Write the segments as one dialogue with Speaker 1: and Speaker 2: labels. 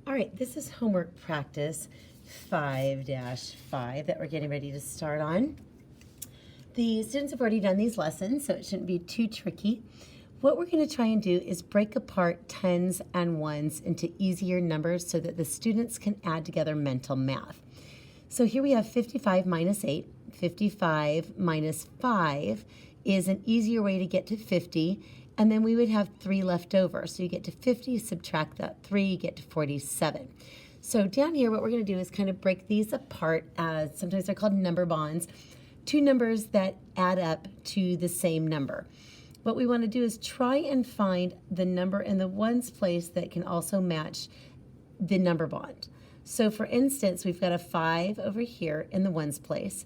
Speaker 1: All right, this is homework practice 5-5 that we're getting ready to start on. The students have already done these lessons, so it shouldn't be too tricky. What we're going to try and do is break apart tens and ones into easier numbers so that the students can add together mental math. So here we have 55 minus 8. 55 minus 5 is an easier way to get to 50, and then we would have 3 left over. So you get to 50, subtract that 3, you get to 47. So down here, what we're going to do is kind of break these apart as, sometimes they're called number bonds, two numbers that add up to the same number. What we want to do is try and find the number in the ones place that can also match the number bond. So for instance, we've got a 5 over here in the ones place,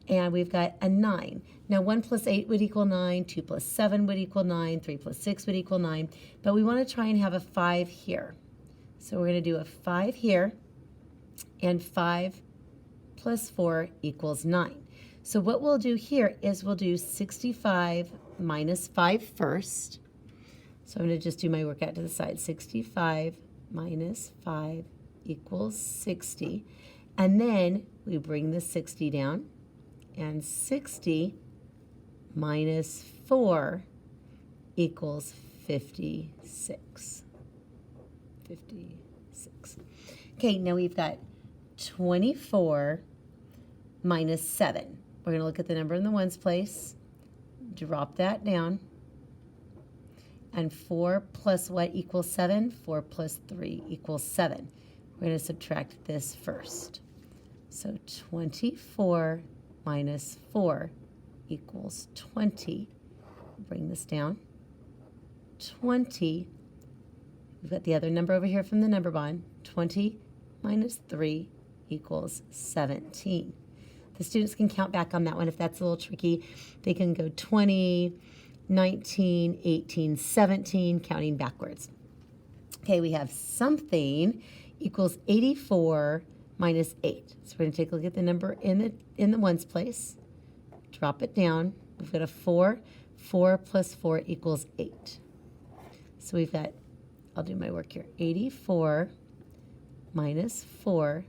Speaker 1: and we've got a 9. Now 1 plus 8 would equal 9, 2 plus 7 would equal 9, 3 plus 6 would equal 9, but we want to try and have a 5 here. So we're going to do a 5 here, and 5 plus 4 equals 9. So what we'll do here is we'll do 65 minus 5 first. So I'm going to just do my work out to the side. 65 minus 5 equals 60. And then we bring the 60 down. And 60 minus 4 equals 56. 56. Okay, now we've got 24 minus 7. We're going to look at the number in the ones place, drop that down, and 4 plus what equals 7? 4 plus 3 equals 7. We're going to subtract this first. So 24 minus 4 equals 20. Bring this down. 20. We've got the other number over here from the number bond. 20 minus 3 equals 17. The students can count back on that one if that's a little tricky. They can go 20, 19, 18, 17, counting backwards. Okay, we have something equals 84 minus 8. So we're going to take a look at the number in the ones place. Drop it down. We've got a 4. 4 plus 4 equals 8. So we've got, I'll do my work here, 84 minus 4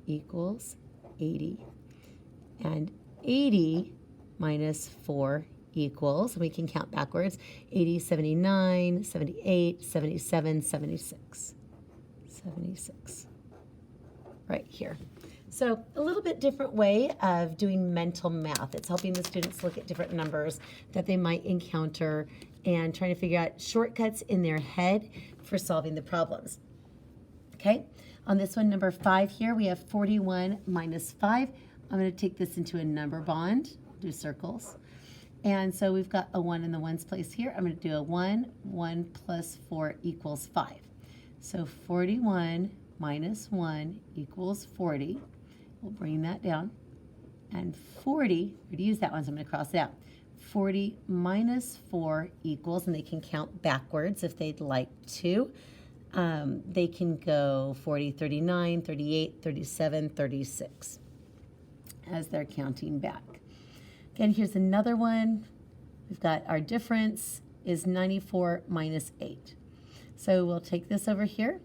Speaker 1: equals 80. And 80 minus 4 equals, we can count backwards, 80, 79, 78, 77, 76. 76. Right here. So a little bit different way of doing mental math. It's helping the students look at different numbers that they might encounter and trying to figure out shortcuts in their head for solving the problems. Okay, on this one, number 5 here, we have 41 minus 5. I'm going to take this into a number bond, do circles. And so we've got a 1 in the ones place here. I'm going to do a 1. 1 plus 4 equals 5. So 41 minus 1 equals 40. We'll bring that down. And 40, we're going to use that one, so I'm going to cross it out. 40 minus 4 equals, and they can count backwards if they'd like to. They can go 40, 39, 38, 37, 36 as they're counting back. Again, here's another one. We've got our difference is 94 minus 8. So we'll take this over here,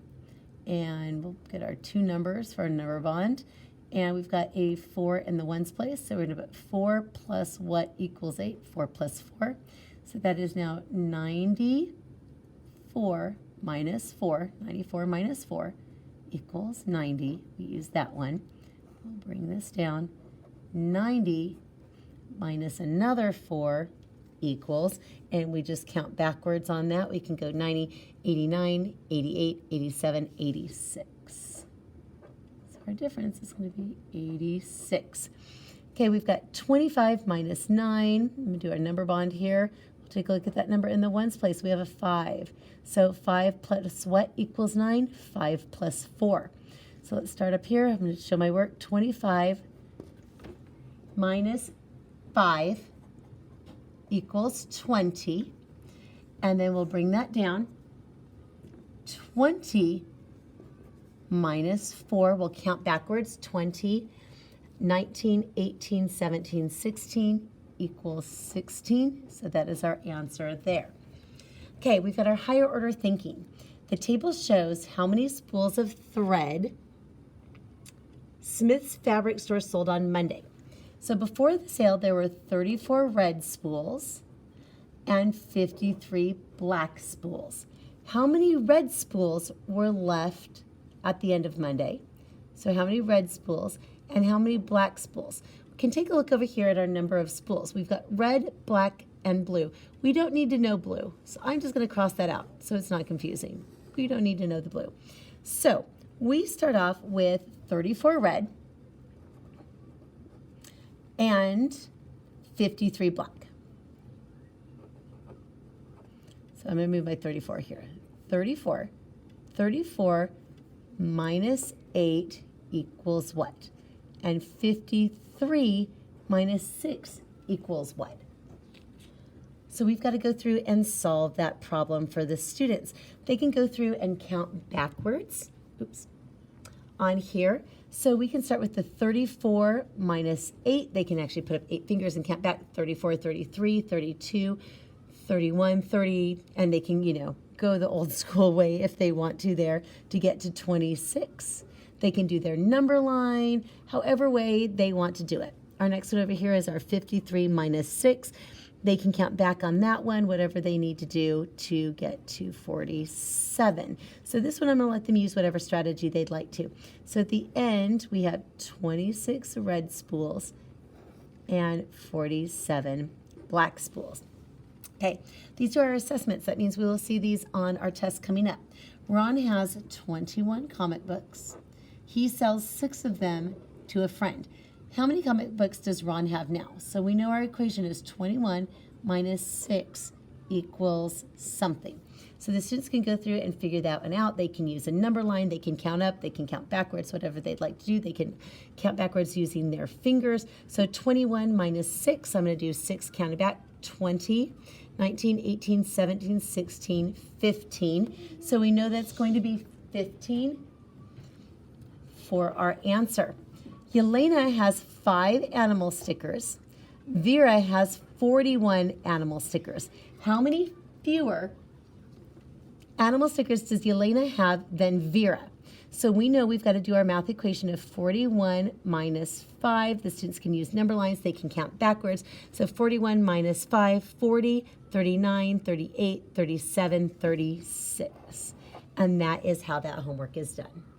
Speaker 1: and we'll get our two numbers for our number bond. And we've got a 4 in the ones place, so we're going to put 4 plus what equals 8? 4 plus 4. So that is now 94 minus 4. 94 minus 4 equals 90. We use that one. We'll bring this down. 90 minus another 4 equals, and we just count backwards on that. We can go 90, 89, 88, 87, 86. So our difference is going to be 86. Okay, we've got 25 minus 9. Let me do our number bond here. We'll take a look at that number in the ones place. We have a 5. So 5 plus what equals 9? 5 plus 4. So let's start up here. I'm going to show my work. 25 minus 5 equals 20, and then we'll bring that down. 20 minus 4, we'll count backwards. 20, 19, 18, 17, 16 equals 16, so that is our answer there. Okay, we've got our higher order thinking. The table shows how many spools of thread Smith's Fabric Store sold on Monday. So before the sale, there were 34 red spools and 53 black spools. How many red spools were left at the end of Monday? So how many red spools and how many black spools? We can take a look over here at our number of spools. We've got red, black, and blue. We don't need to know blue, so I'm just going to cross that out so it's not confusing. We don't need to know the blue. So we start off with 34 red and 53 black. So I'm going to move my 34 here. 34 minus 8 equals what? And 53 minus 6 equals what? So we've got to go through and solve that problem for the students. They can go through and count backwards. Oops. On here. So we can start with the 34 minus 8. They can actually put up 8 fingers and count back. 34, 33, 32, 31, 30, and they can, go the old school way if they want to there to get to 26. They can do their number line, however way they want to do it. Our next one over here is our 53 minus 6. They can count back on that one, whatever they need to do to get to 47. So this one I'm going to let them use whatever strategy they'd like to. So at the end, we have 26 red spools and 47 black spools. Okay, these are our assessments. That means we will see these on our test coming up. Ron has 21 comic books. He sells 6 of them to a friend. How many comic books does Ron have now? So we know our equation is 21 minus 6 equals something. So the students can go through and figure that one out. They can use a number line. They can count up. They can count backwards, whatever they'd like to do. They can count backwards using their fingers. So 21 minus 6, I'm going to do 6 counted back, 20, 19, 18, 17, 16, 15. So we know that's going to be 15 for our answer. Yelena has 5 animal stickers. Vera has 41 animal stickers. How many fewer animal stickers does Yelena have than Vera? So we know we've got to do our math equation of 41 minus 5. The students can use number lines. They can count backwards. So 41 minus 5, 40, 39, 38, 37, 36. And that is how that homework is done.